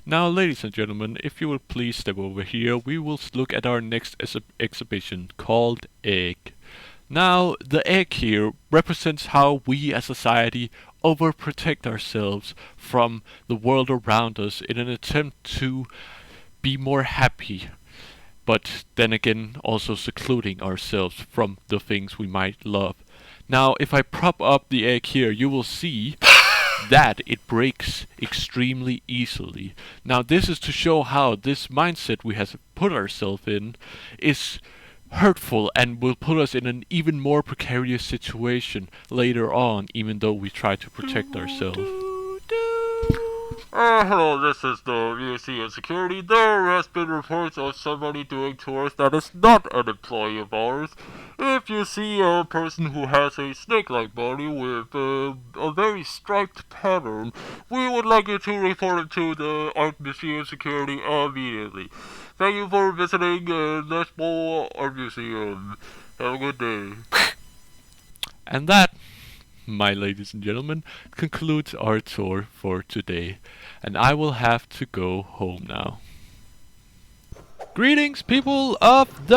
Now, ladies and gentlemen, if you will please step over here, we will look at our next exhibition called Egg. Now, the egg here represents how we as society overprotect ourselves from the world around us in an attempt to be more happy, but then again also secluding ourselves from the things we might love. Now, if I prop up the egg here, you will see that it breaks extremely easily. Now, this is to show how this mindset we have put ourselves in is hurtful and will put us in an even more precarious situation later on, even though we try to protect ourselves. Hello, this is the museum security. There has been reports of somebody doing tours that is not an employee of ours. If you see a person who has a snake-like body with a very striped pattern, we would like you to report it to the art museum security immediately. Thank you for visiting National Art Museum. Have a good day. And that, my ladies and gentlemen, concludes our tour for today. And I will have to go home now. Greetings, people of the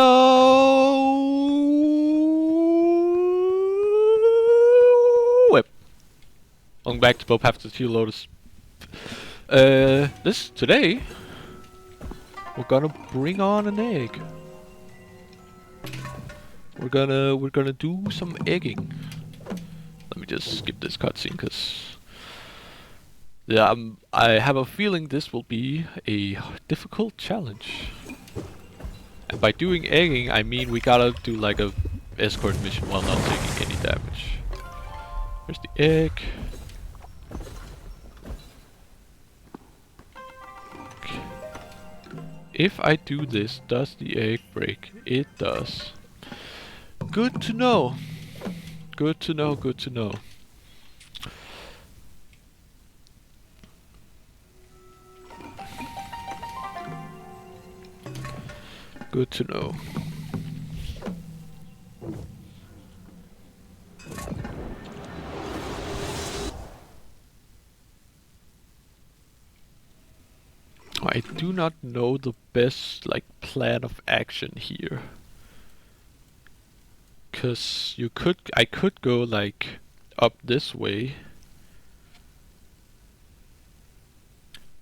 web. Welcome back to Bob After Teal Lotus. Today we're gonna bring on an egg. We're gonna do some egging. Let me just skip this cutscene, cause I have a feeling this will be a difficult challenge. And by doing egging, I mean we gotta do like a escort mission while not taking any damage. Here's the egg. Okay. If I do this, does the egg break? It does. Good to know. Good to know, good to know. Good to know. I do not know the best plan of action here. Cause I could go up this way.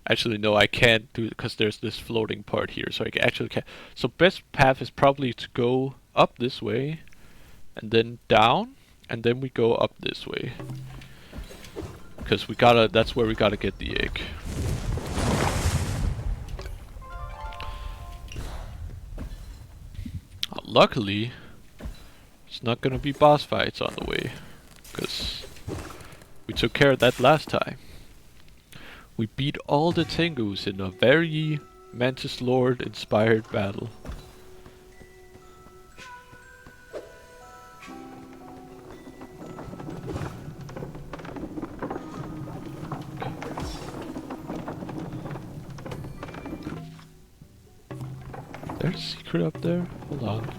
Actually, no, I can't do it because there's this floating part here, so I actually can't. So best path is probably to go up this way, and then down, and then we go up this way. Because that's where we gotta get the egg. Luckily, it's not gonna be boss fights on the way, because we took care of that last time. We beat all the Tengus in a very Mantis Lord inspired battle. There's a secret up there? Hold on.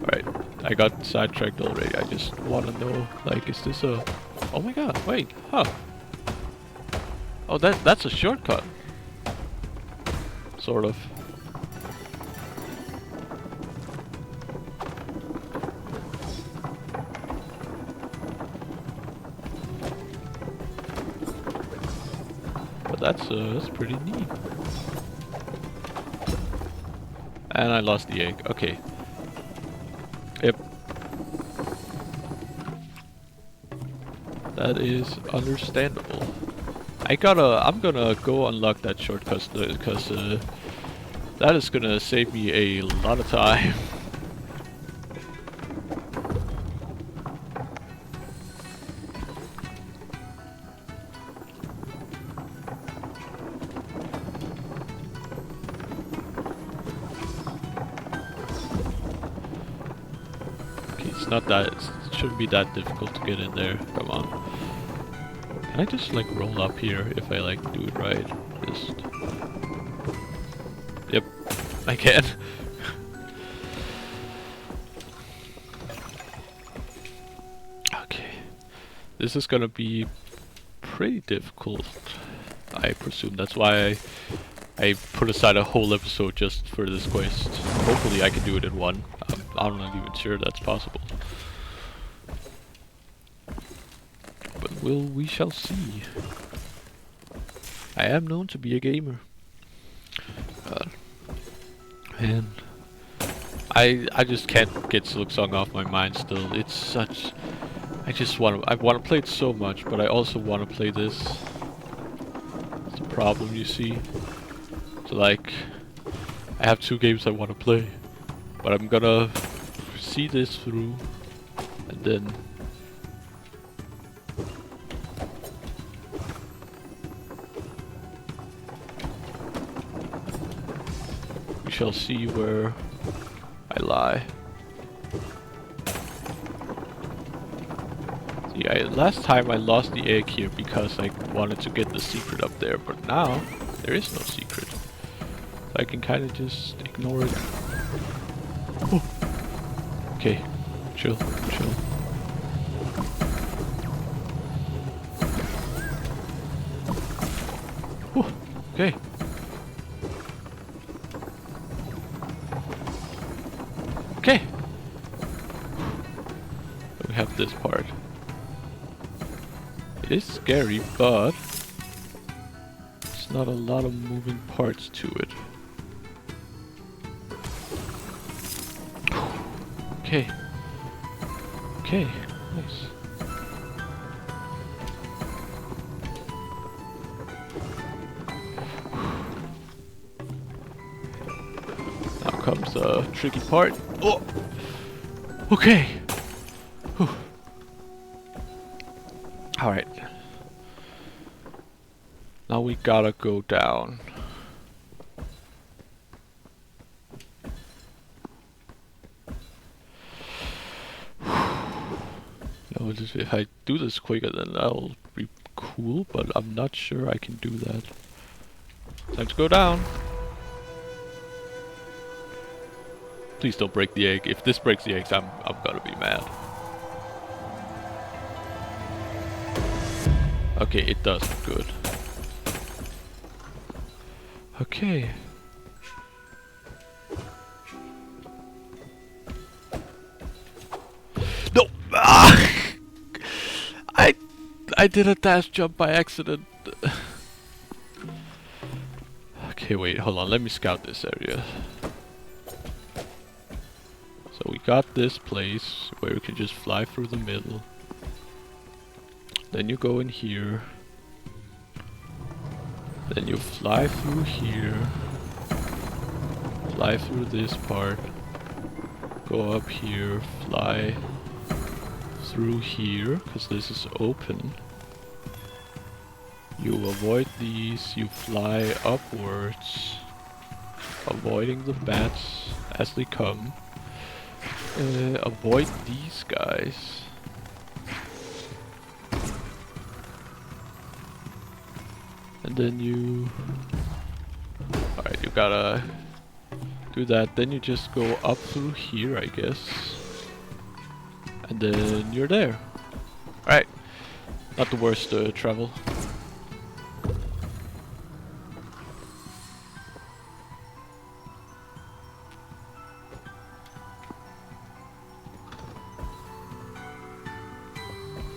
Alright, I got sidetracked already. I just wanna know, is this a... Oh my god, wait, huh. Oh, that's a shortcut. Sort of. But that's pretty neat. And I lost the egg. Okay. Yep. That is understandable. I'm gonna go unlock that shortcut because that is gonna save me a lot of time. Okay, it shouldn't be that difficult to get in there. Come on. Can I just roll up here if I do it right? Just... Yep, I can. Okay. This is gonna be pretty difficult. I presume that's why I put aside a whole episode just for this quest. Hopefully I can do it in one. I'm not even sure that's possible. But we shall see. I am known to be a gamer. And I just can't get Silksong off my mind still. It's such... I want to play it so much, but I also want to play this. It's a problem, you see. So like, I have 2 games I want to play, but I'm gonna see this through, and then we shall see where I lie. See, last time I lost the egg here because I wanted to get the secret up there, but now there is no secret. So I can kind of just ignore it. Oh. Okay, chill, chill. Oh, okay. Okay. So we have this part. It is scary, but there's not a lot of moving parts to it. Okay. Okay, nice. Now comes the tricky part. Oh! Okay! Whew. Alright. Now we gotta go down. No, if I do this quicker, then that'll be cool, but I'm not sure I can do that. Time to go down. Please don't break the egg. If this breaks the eggs, I'm gonna be mad. Okay, it does. Good. Okay. No! Ah! I did a dash jump by accident. Okay, wait, hold on. Let me scout this area. So we got this place where we can just fly through the middle. Then you go in here. Then you fly through here. Fly through this part. Go up here. Fly through here, because this is open. You avoid these. You fly upwards. Avoiding the bats as they come. Avoid these guys. And then you... Alright, you gotta do that. Then you just go up through here, I guess. And then you're there. Alright. Not the worst travel.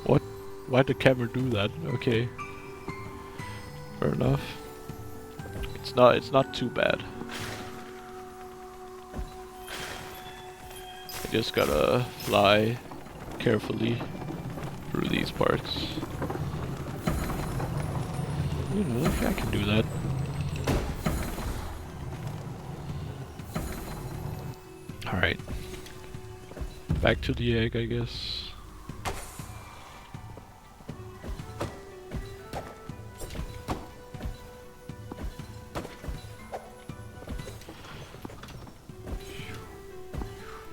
What? Why'd the camera do that? Okay. Fair enough. It's not too bad. I just gotta fly carefully through these parts. You know, I can do that. Alright. Back to the egg, I guess.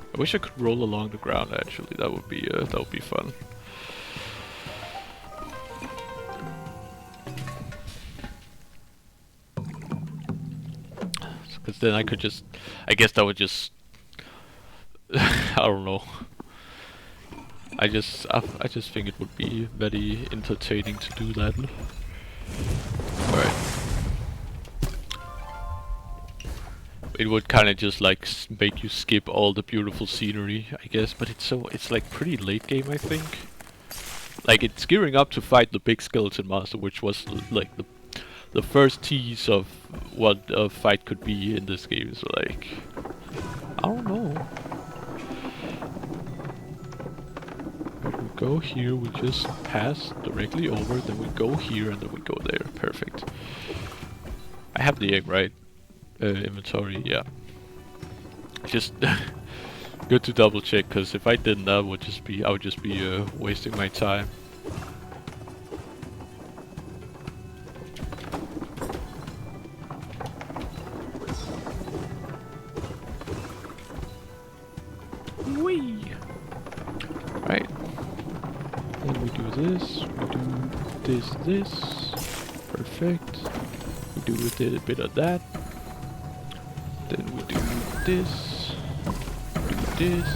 I wish I could roll along the ground. Actually, that would be fun. Because then I could just, I guess that would just, I don't know. I just think it would be very entertaining to do that. Alright. it would kind of just like make you skip all the beautiful scenery, I guess. But it's like pretty late game, I think. Like it's gearing up to fight the big skeleton monster, which was like the first tease of what a fight could be in this game. So like, I don't know. But we go here, we just pass directly over, then we go here, and then we go there. Perfect. I have the egg, right? Inventory, yeah. Just good to double check, because if I didn't, I would just be wasting my time. Whee! Right. Then we do this. We do this. Perfect. We do a bit of that. Then we do this. Do this.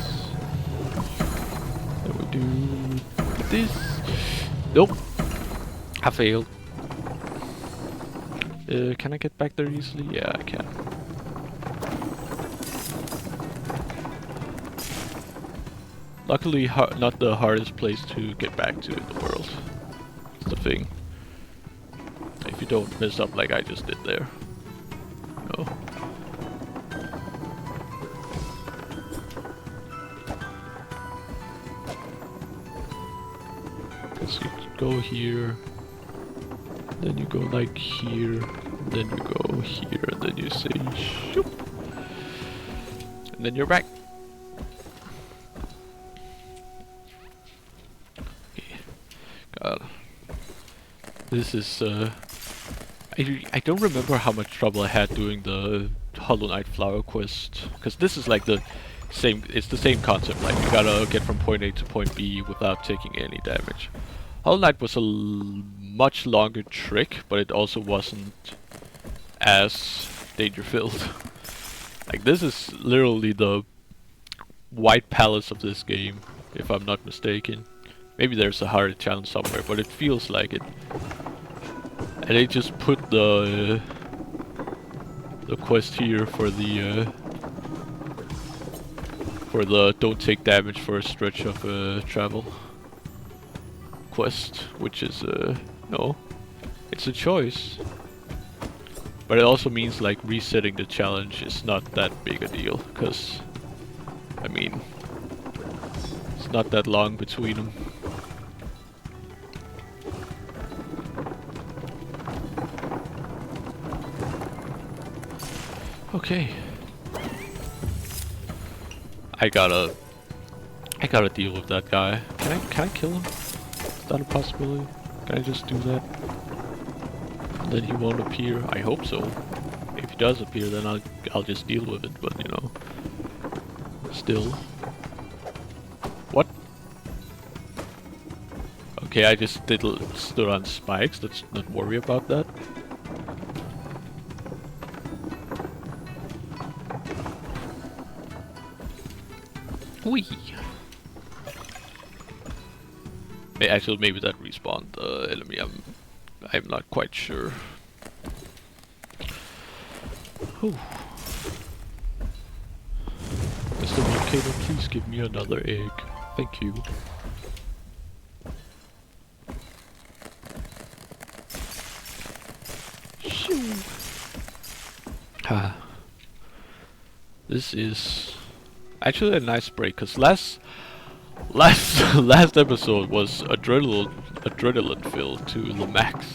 Then we do this. Nope. I failed. Can I get back there easily? Yeah, I can. Luckily, not the hardest place to get back to in the world. That's the thing. If you don't mess up like I just did there. No. Because you go here, then you go like here, then you go here, and then you say shoop, and then you're back. God, this is I don't remember how much trouble I had doing the Hollow Knight flower quest, because this is like the same. It's the same concept. Like you gotta get from point A to point B without taking any damage. Hollow Knight was a much longer trick, but it also wasn't as danger filled. Like this is literally the white palace of this game, if I'm not mistaken. Maybe there's a harder challenge somewhere, but it feels like it. And they just put the quest here for the don't take damage for a stretch of travel quest, which is no, it's a choice. But it also means like resetting the challenge is not that big a deal, because I mean it's not that long between them. Okay. I gotta deal with that guy. Can I kill him? Is that a possibility? Can I just do that? And then he won't appear. I hope so. If he does appear, then I'll just deal with it. But you know, still. What? Okay, I just stood on spikes. Let's not worry about that. Whee! Actually, maybe that respawned the enemy. I'm not quite sure. Whew. Mr. Volcano, please give me another egg. Thank you. Shoo. Ah. This is actually a nice break, cause last episode was adrenaline filled to the max.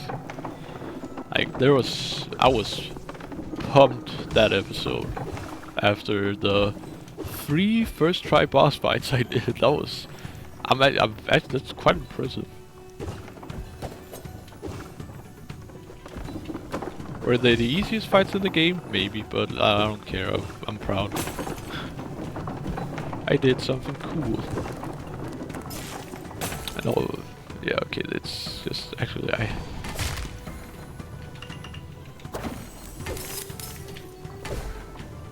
Like I was pumped that episode after the 3 first try boss fights I did. That's quite impressive. Were they the easiest fights in the game? Maybe, but I don't care. I'm proud. I did something cool. And oh, yeah, okay, it's just actually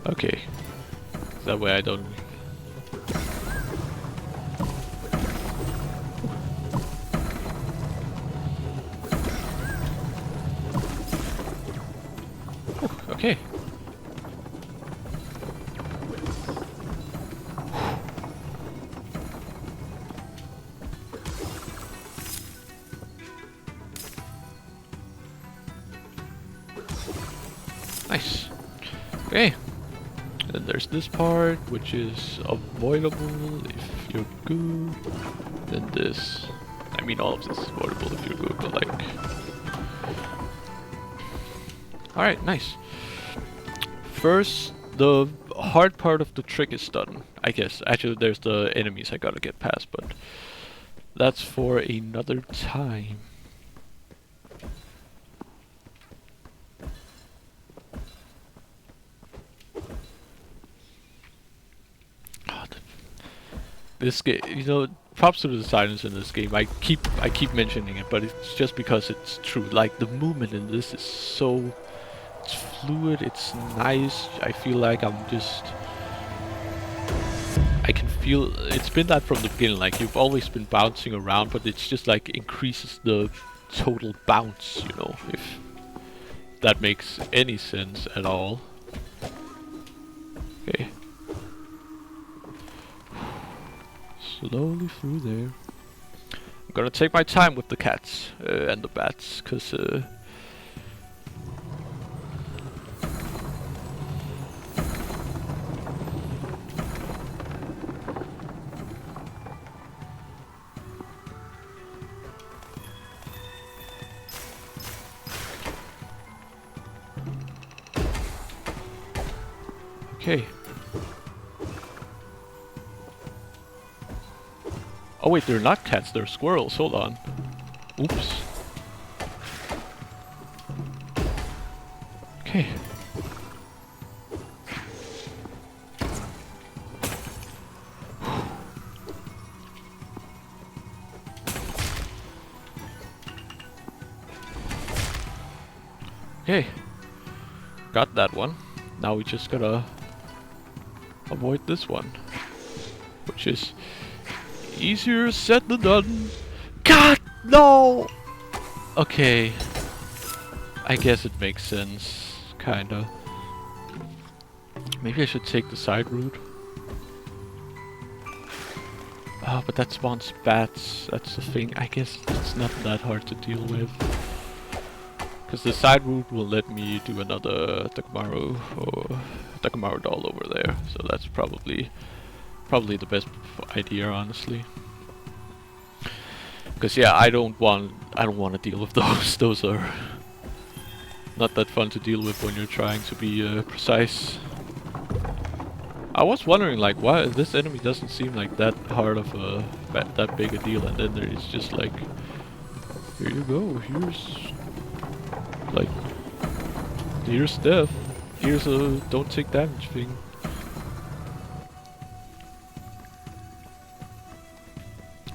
okay. That way I don't. Oh, okay. Nice. Okay. Then there's this part, which is avoidable if you're good. Then this. I mean, all of this is avoidable if you're good, but like... Alright, nice. First, the hard part of the trick is done, I guess. Actually, there's the enemies I gotta get past, but... that's for another time. This game, you know, props to the designers in this game. I keep mentioning it, but it's just because it's true. Like the movement in this is so, it's fluid. It's nice. I feel like I can feel it's been that from the beginning. Like you've always been bouncing around, but it's just like increases the total bounce. You know, if that makes any sense at all. Okay. Slowly through there. I'm gonna take my time with the cats and the bats, cause okay. Oh wait, they're not cats, they're squirrels. Hold on. Oops. Okay. Okay. Got that one. Now we just gotta avoid this one, which is easier said than done. God, no! Okay. I guess it makes sense. Kinda. Maybe I should take the side route. Oh, but that spawns bats. That's the thing. I guess it's not that hard to deal with. Because the side route will let me do another Takamaru or Takamaru doll over there. So that's probably the best idea, honestly. Because yeah, I don't want to deal with those. Those are not that fun to deal with when you're trying to be precise. I was wondering like why this enemy doesn't seem like that hard of a that big a deal, and then it's just like, here you go, here's death, here's a don't take damage thing.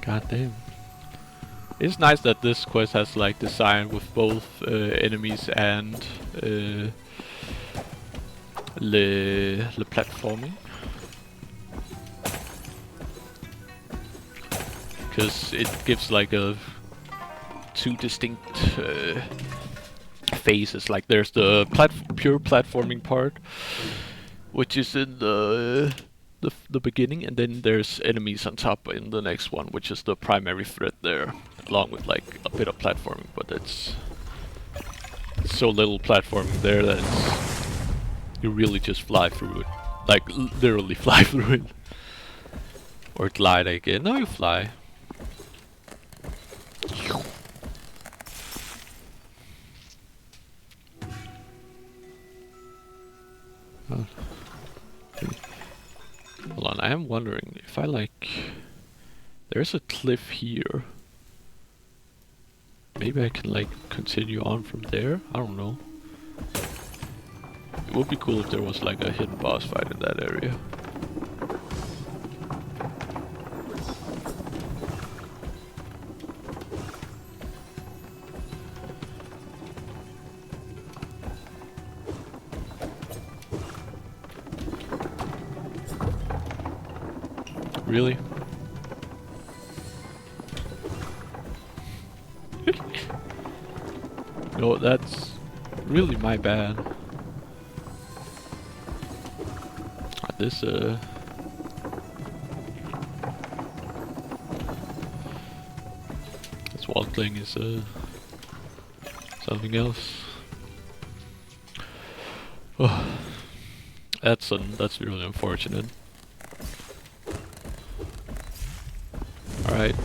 God damn. It's nice that this quest has like design with both enemies and le platforming. Because it gives like a two distinct phases. Like there's the pure platforming part, which is in the beginning, and then there's enemies on top in the next one, which is the primary threat there, along with like a bit of platforming, but it's so little platforming there that you really just fly through it, like literally fly through it, or glide again. No, you fly. Oh. Hold on, I am wondering if I like... There's a cliff here. Maybe I can like continue on from there? I don't know. It would be cool if there was like a hidden boss fight in that area. Really? No, that's really my bad. This wall thing is something else. That's really unfortunate. Alright,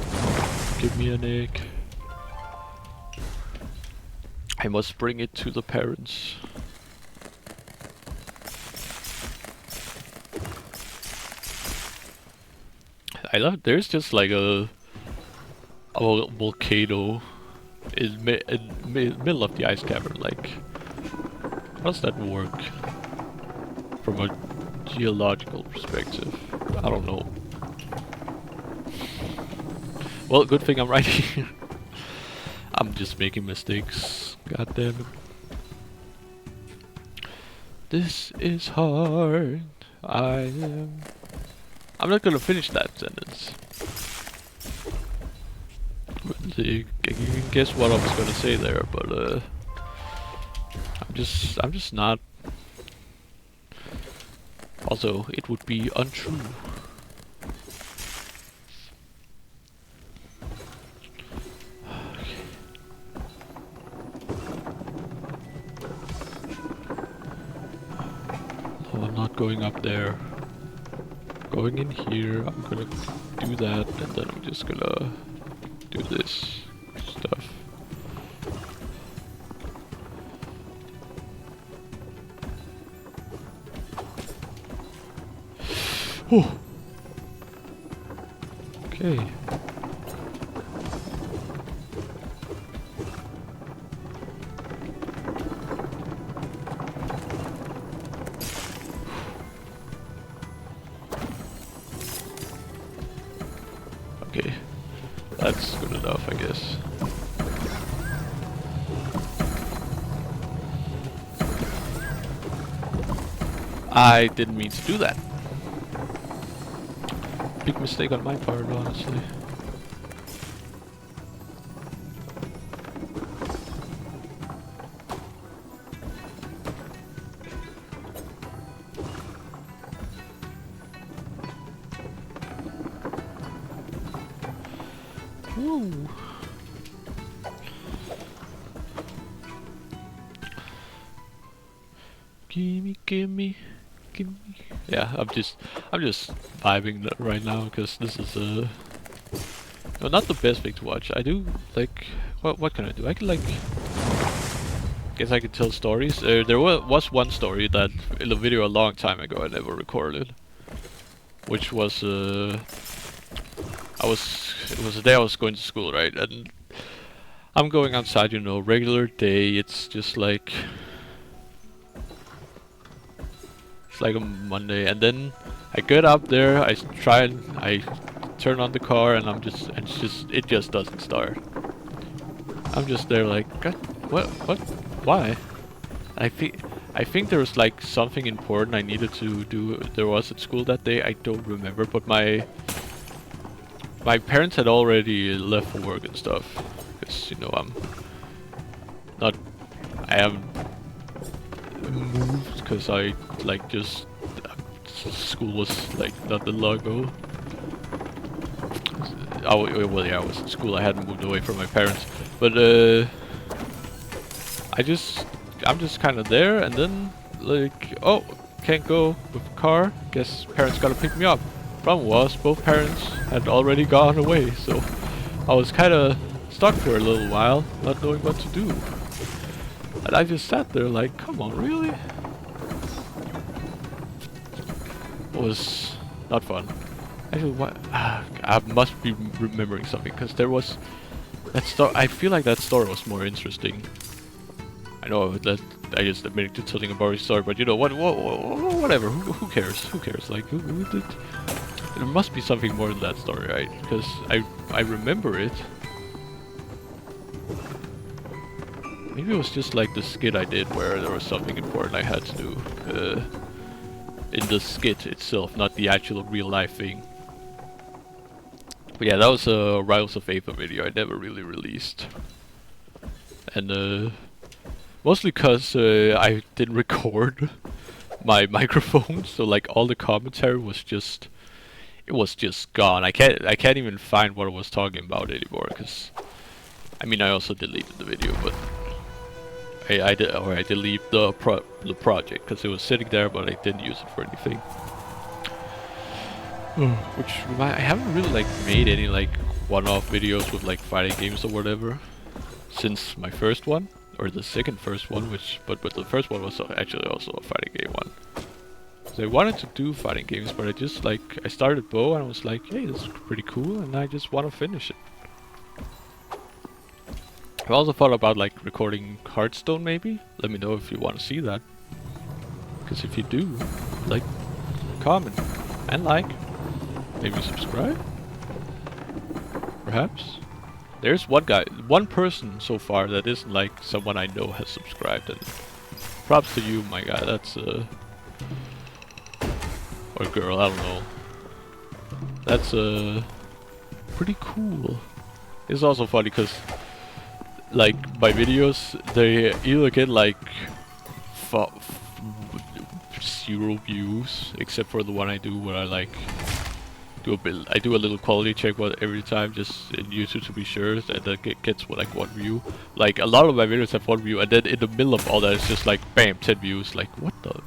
give me an egg. I must bring it to the parents. I love. There's just like a volcano in middle of the ice cavern. Like, how does that work from a geological perspective? I don't know. Well, good thing I'm right here. I'm just making mistakes. God damn it. This is hard. I'm not gonna finish that sentence. You can guess what I was gonna say there, but I'm just not. Also, it would be untrue. No, I'm not going up there. Going in here, I'm gonna do that, and then I'm just gonna do this stuff. Oh. Okay. Okay, that's good enough, I guess. I didn't mean to do that. Big mistake on my part, honestly. Woo. Gimme, gimme, gimme. Yeah, I'm just vibing right now because this is well, not the best thing to watch. I do like what can I do? I can like guess I could tell stories. There was one story that in a video a long time ago I never recorded, which was it was the day I was going to school, right? And I'm going outside, you know, regular day. It's just like it's like a Monday, and then I get up there. I turn on the car, and it just doesn't start. I'm just there like, God, what, why? I think there was like something important I needed to do. There was at school that day. I don't remember, but my parents had already left for work and stuff, because you know I haven't moved because I like just school was like not the logo. Oh well, yeah, I was in school. I hadn't moved away from my parents, but I'm just kind of there, and then like, oh, can't go with the car. Guess parents gotta pick me up. Problem was, both parents had already gone away, so I was kind of stuck for a little while, not knowing what to do. And I just sat there like, come on, really? It was not fun. Actually, what? I must be remembering something, because there was that story. I feel like that story was more interesting. I know that I just admitted to telling a boring story, but you know what? Whatever. Who cares? Who cares? Like, who did? There must be something more than that story, right? Because I remember it. Maybe it was just like the skit I did where there was something important I had to do in the skit itself, not the actual real life thing. But yeah, that was a Rivals of Aether video I never really released. And mostly because I didn't record my microphone, so like all the commentary was just gone. I can't even find what I was talking about anymore, because I mean I also deleted the video, but I deleted the project because it was sitting there, but I didn't use it for anything. I haven't really like made any like one-off videos with like fighting games or whatever since my first one, or the first one, but the first one was actually also a fighting game one. So I wanted to do fighting games, but I started Bow and I was like, hey, this is pretty cool, and I just want to finish it. I've also thought about like recording Hearthstone maybe. Let me know if you want to see that. Because if you do, like, comment, and like, maybe subscribe? Perhaps? There's one person so far that isn't like someone I know has subscribed, and props to you, my guy. That's or girl, I don't know. That's pretty cool. It's also funny because like my videos, they either get like 0 views, except for the one I do where I like do a little quality check every time, just in YouTube to be sure that gets like 1 view. Like a lot of my videos have 1 view, and then in the middle of all that, it's just like bam, 10 views. Like what the?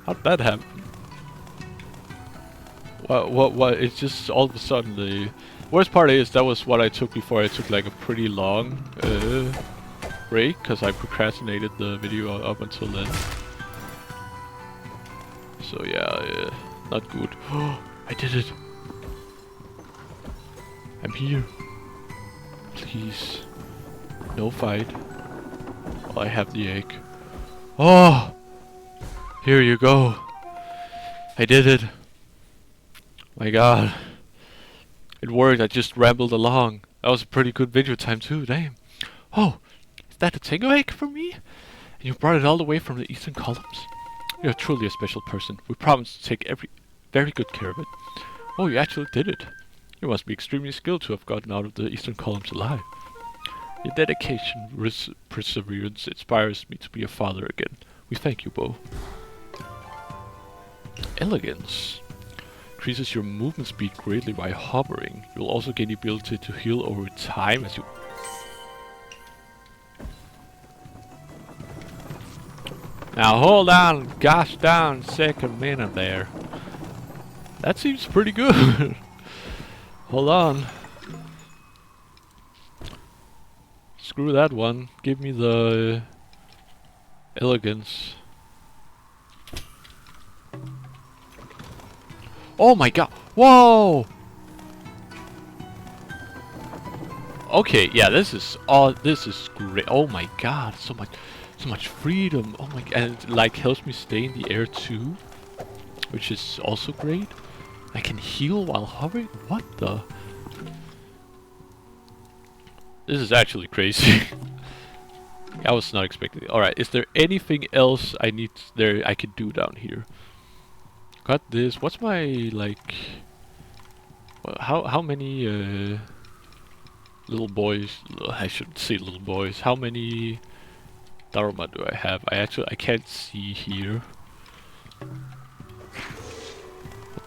How'd that happen? What? It's just all of a sudden the worst part is that was what I took before I took like a pretty long break, because I procrastinated the video up until then. So yeah, not good. I did it. I'm here. Please. No fight. I have the egg. Oh! Here you go. I did it. My god. It worked. I just rambled along. That was a pretty good video time too, damn. Oh! Is that a tango egg for me? And you brought it all the way from the eastern columns? You're truly a special person. We promise to take very good care of it. Oh, you actually did it. You must be extremely skilled to have gotten out of the eastern columns alive. Your dedication, perseverance inspires me to be a father again. We thank you, Bo. Elegance. Increases your movement speed greatly by hovering. You'll also gain the ability to heal over time as you... Now hold on, gosh darn second minute there. That seems pretty good. Hold on. Screw that one. Give me the elegance. Oh my god. Whoa! Okay, yeah, this is great. Oh my god, so much freedom. Oh my god, and it like helps me stay in the air too, which is also great. I can heal while hovering? What the? This is actually crazy. I was not expecting it. Alright, is there anything else I could do down here? Got this. What's my, like... Well, how many, little boys... I shouldn't say little boys. How many Dharma do I have? I can't see here.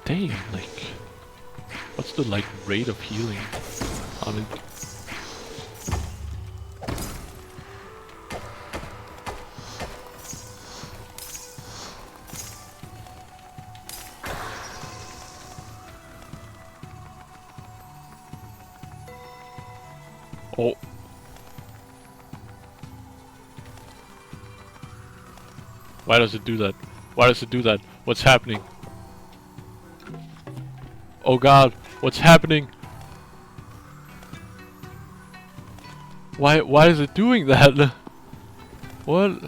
Dang, like, what's the like rate of healing on it? Oh. Why does it do that? Why does it do that? What's happening? Oh god, what's happening? Why is it doing that? What?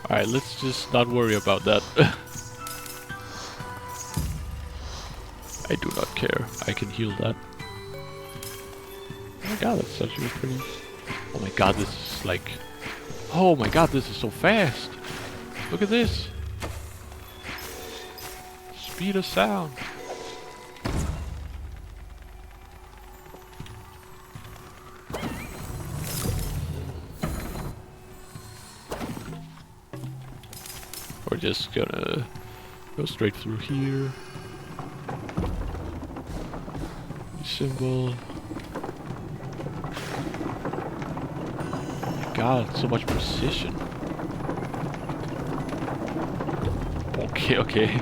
Alright, let's just not worry about that. I do not care. I can heal that. Oh my god, that's actually pretty... Oh my god, this is like... Oh my god, this is so fast! Look at this! Speed of sound! We're just gonna go straight through here. Symbol. god, so much precision. Okay, okay.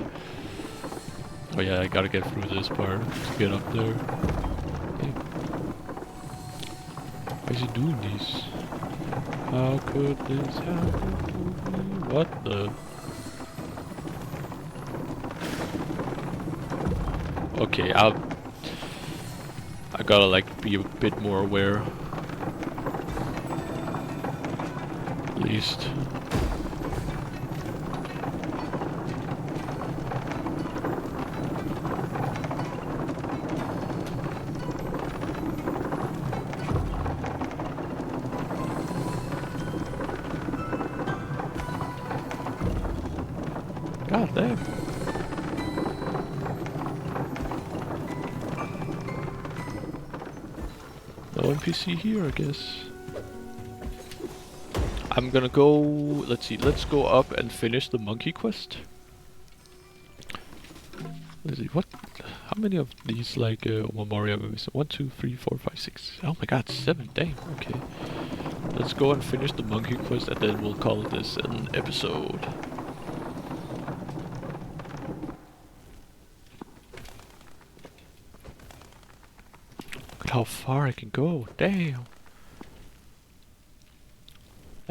Oh yeah, I gotta get through this part to get up there. Okay. Why is he doing this? How could this happen to me? What the? Okay, I gotta like be a bit more aware. At least. God damn. No NPC here, I guess. I'm gonna go... Let's see, let's go up and finish the monkey quest. Let's see, what... How many of these, like, memorial movies? 1, 2, 3, 4, 5, 6. Oh my god, 7, dang, okay. Let's go and finish the monkey quest and then we'll call this an episode. Look at how far I can go, damn.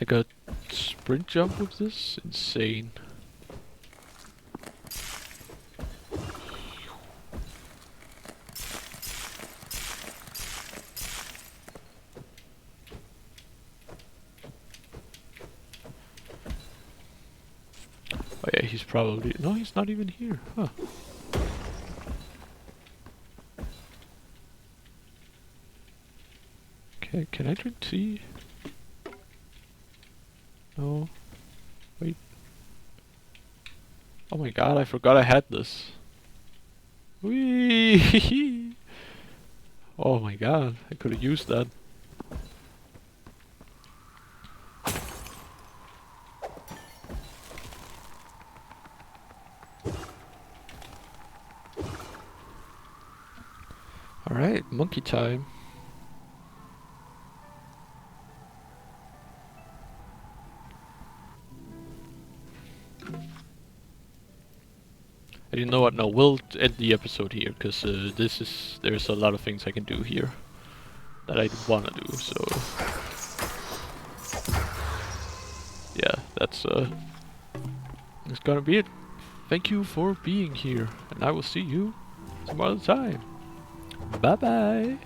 I got sprint jump with this? Insane. Oh yeah, he's probably... No, he's not even here, huh. Okay, can I drink tea? No. Wait. Oh my god, I forgot I had this. Whee! Oh my god, I could have used that. Alright, monkey time. And you know what, no, we'll end the episode here, because there's a lot of things I can do here that I wanna do, so... Yeah, that's gonna be it. Thank you for being here, and I will see you some other time. Bye bye!